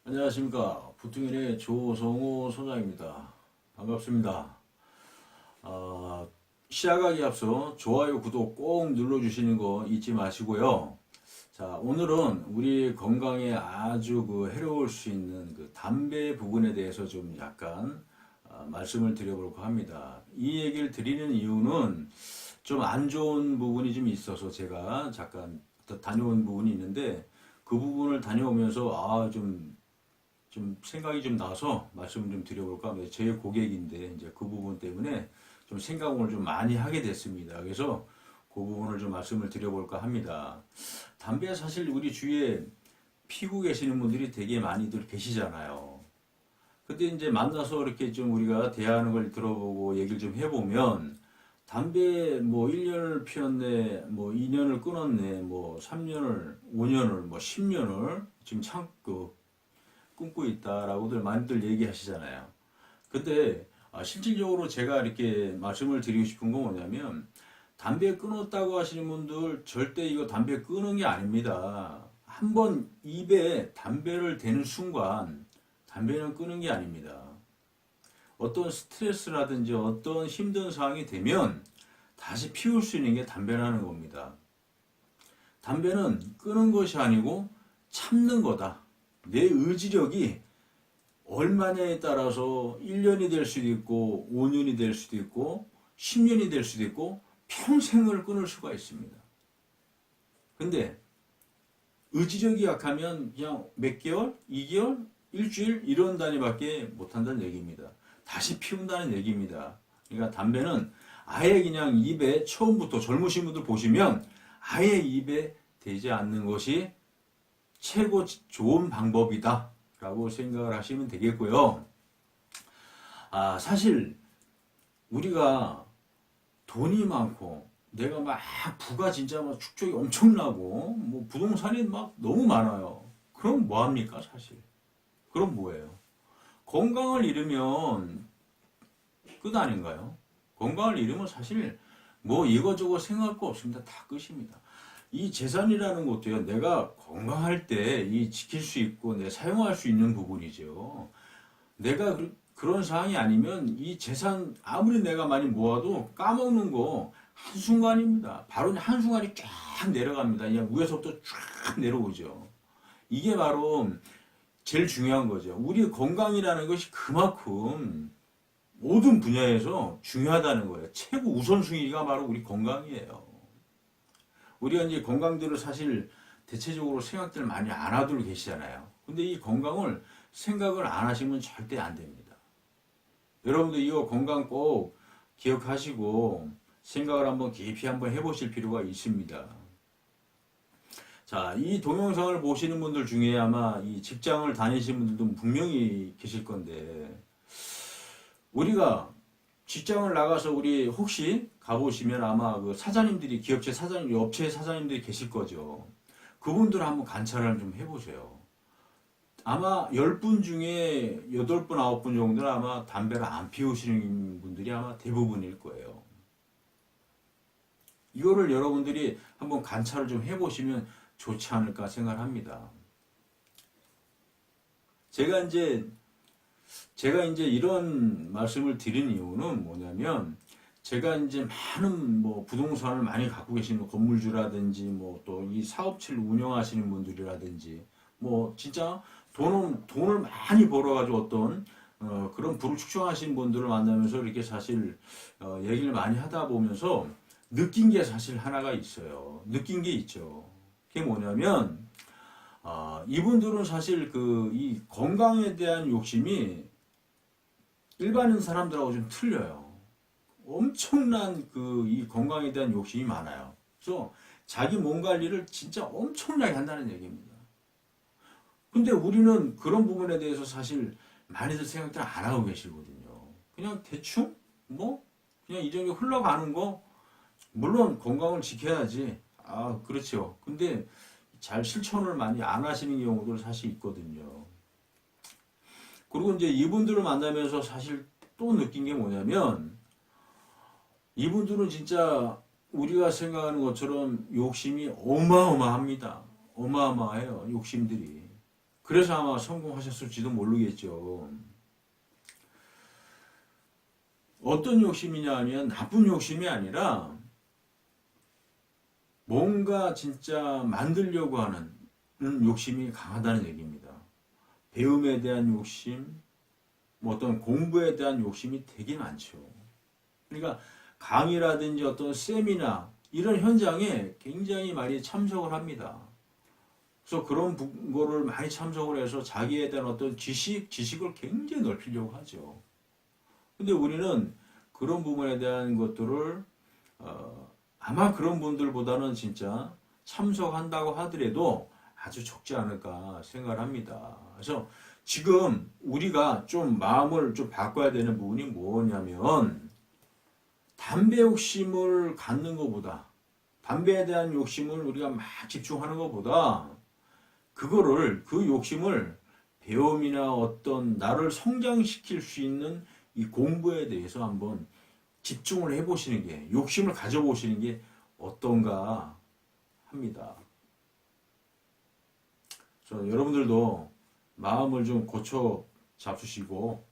안녕하십니까. 부통인의 조성호 소장입니다. 반갑습니다. 시작하기 앞서 좋아요, 구독 꼭 눌러주시는 거 잊지 마시고요. 자, 오늘은 우리 건강에 아주 해로울 수 있는 담배 부분에 대해서 좀 약간 말씀을 드려볼까 합니다. 이 얘기를 드리는 이유는 좀 안 좋은 부분이 좀 있어서 제가 잠깐 다녀온 부분이 있는데 그 부분을 다녀오면서 좀 생각이 좀 나서 말씀을 좀 드려볼까 합니다. 제 고객인데 이제 그 부분 때문에 좀 생각을 좀 많이 하게 됐습니다. 그래서 그 부분을 좀 말씀을 드려볼까 합니다. 담배 사실 우리 주위에 피고 계시는 분들이 되게 많이들 계시잖아요. 근데 이제 만나서 이렇게 좀 우리가 대화하는 걸 들어보고 얘기를 좀 해보면 담배 뭐 1년을 피웠네, 뭐 2년을 끊었네, 뭐 3년을, 5년을, 뭐 10년을 지금 참고 꿈꾸고 있다라고들 많이들 얘기하시잖아요. 근데 실질적으로 제가 이렇게 말씀을 드리고 싶은 건 뭐냐면 담배 끊었다고 하시는 분들 절대 이거 담배 끊은 게 아닙니다. 한번 입에 담배를 대는 순간 담배는 끊은 게 아닙니다. 어떤 스트레스라든지 어떤 힘든 상황이 되면 다시 피울 수 있는 게 담배라는 겁니다. 담배는 끊은 것이 아니고 참는 거다. 내 의지력이 얼마냐에 따라서 1년이 될 수도 있고 5년이 될 수도 있고 10년이 될 수도 있고 평생을 끊을 수가 있습니다. 근데 의지력이 약하면 그냥 몇 개월, 2개월, 일주일 이런 단위밖에 못한다는 얘기입니다. 다시 피운다는 얘기입니다. 그러니까 담배는 아예 그냥 입에 처음부터 젊으신 분들 보시면 아예 입에 대지 않는 것이 최고 좋은 방법이다 라고 생각을 하시면 되겠고요. 사실 우리가 돈이 많고 내가 막 부가 진짜 막 축적이 엄청나고 뭐 부동산이 막 너무 많아요. 그럼 뭐 합니까 사실? 그럼 뭐예요? 건강을 잃으면 끝 아닌가요? 건강을 잃으면 사실 뭐 이거저거 생각할 거 없습니다. 다 끝입니다. 이 재산이라는 것도요, 내가 건강할 때 이 지킬 수 있고, 내 사용할 수 있는 부분이죠. 내가 그런 상황이 아니면 이 재산 아무리 내가 많이 모아도 까먹는 거 한순간입니다. 바로 한순간이 쫙 내려갑니다. 그냥 위에서부터 쫙 내려오죠. 이게 바로 제일 중요한 거죠. 우리 건강이라는 것이 그만큼 모든 분야에서 중요하다는 거예요. 최고 우선순위가 바로 우리 건강이에요. 우리가 이제 건강들을 사실 대체적으로 생각들 많이 안 하고 계시잖아요. 근데 이 건강을 생각을 안 하시면 절대 안 됩니다. 여러분들 이거 건강 꼭 기억하시고 생각을 한번 깊이 한번 해보실 필요가 있습니다. 자, 이 동영상을 보시는 분들 중에 아마 이 직장을 다니시는 분들도 분명히 계실 건데, 우리가 직장을 나가서 우리 혹시 가보시면 아마 그 사장님들이, 기업체 사장님, 업체 사장님들이 계실 거죠. 그분들 한번 관찰을 좀 해보세요. 아마 10분 중에 8분, 9분 정도는 아마 담배를 안 피우시는 분들이 아마 대부분일 거예요. 이거를 여러분들이 한번 관찰을 좀 해보시면 좋지 않을까 생각합니다. 제가 이제 이런 말씀을 드린 이유는 뭐냐면, 제가 이제 많은 뭐 부동산을 많이 갖고 계시는 건물주라든지 뭐 또 이 사업체를 운영하시는 분들이라든지 뭐 진짜 돈을 많이 벌어가지고 어떤 그런 부를 축적하시는 분들을 만나면서 이렇게 사실 얘기를 많이 하다 보면서 느낀 게 사실 하나가 있어요. 느낀 게 있죠. 그게 뭐냐면 이분들은 사실 이 건강에 대한 욕심이 일반인 사람들하고 좀 틀려요. 엄청난 이 건강에 대한 욕심이 많아요. 그래서 자기 몸 관리를 진짜 엄청나게 한다는 얘기입니다. 근데 우리는 그런 부분에 대해서 사실 많이들 생각들 안 하고 계시거든요. 그냥 대충 그냥 이 정도 흘러가는 거, 물론 건강을 지켜야지. 그렇죠. 근데 잘 실천을 많이 안 하시는 경우도 사실 있거든요. 그리고 이제 이분들을 만나면서 사실 또 느낀 게 뭐냐면, 이분들은 진짜 우리가 생각하는 것처럼 욕심이 어마어마합니다. 어마어마해요, 욕심들이. 그래서 아마 성공하셨을지도 모르겠죠. 어떤 욕심이냐 하면 나쁜 욕심이 아니라 뭔가 진짜 만들려고 하는 욕심이 강하다는 얘기입니다. 배움에 대한 욕심, 뭐 어떤 공부에 대한 욕심이 되게 많죠. 그러니까 강의라든지 어떤 세미나 이런 현장에 굉장히 많이 참석을 합니다. 그래서 그런 거를 많이 참석을 해서 자기에 대한 어떤 지식을 굉장히 넓히려고 하죠. 근데 우리는 그런 부분에 대한 것들을 아마 그런 분들보다는 진짜 참석한다고 하더라도 아주 적지 않을까 생각을 합니다. 그래서 지금 우리가 좀 마음을 좀 바꿔야 되는 부분이 뭐냐면 담배 욕심을 갖는 것보다 담배에 대한 욕심을 우리가 막 집중하는 것보다 그 욕심을 배움이나 어떤 나를 성장시킬 수 있는 이 공부에 대해서 한번 집중을 해보시는 게, 욕심을 가져보시는 게 어떤가 합니다. 그래서 여러분들도 마음을 좀 고쳐 잡수시고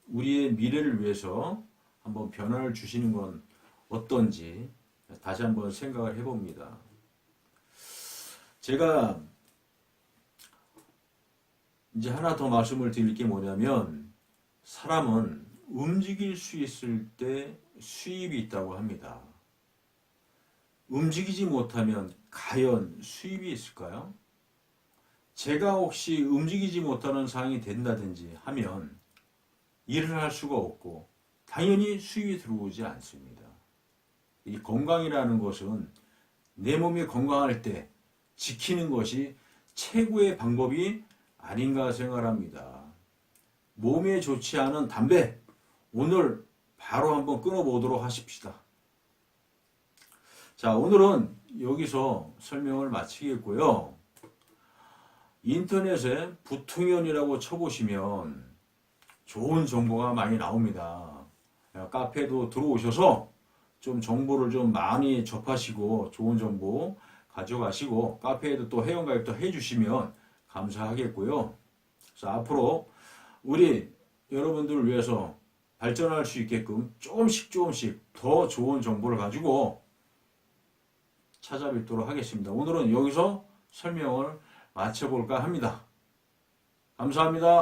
우리의 미래를 위해서 한번 변화를 주시는 건 어떤지 다시 한번 생각을 해봅니다. 제가 이제 하나 더 말씀을 드릴 게 뭐냐면 사람은 움직일 수 있을 때 수입이 있다고 합니다. 움직이지 못하면 과연 수입이 있을까요? 제가 혹시 움직이지 못하는 상황이 된다든지 하면 일을 할 수가 없고 당연히 수입이 들어오지 않습니다. 이 건강이라는 것은 내 몸이 건강할 때 지키는 것이 최고의 방법이 아닌가 생각합니다. 몸에 좋지 않은 담배 오늘 바로 한번 끊어보도록 하십시다. 자, 오늘은 여기서 설명을 마치겠고요. 인터넷에 부통연이라고 쳐보시면 좋은 정보가 많이 나옵니다. 카페도 들어오셔서 좀 정보를 좀 많이 접하시고 좋은 정보 가져가시고 카페에도 또 회원가입도 해주시면 감사하겠고요. 그래서 앞으로 우리 여러분들을 위해서 발전할 수 있게끔 조금씩 더 좋은 정보를 가지고 찾아뵙도록 하겠습니다. 오늘은 여기서 설명을 마쳐볼까 합니다. 감사합니다.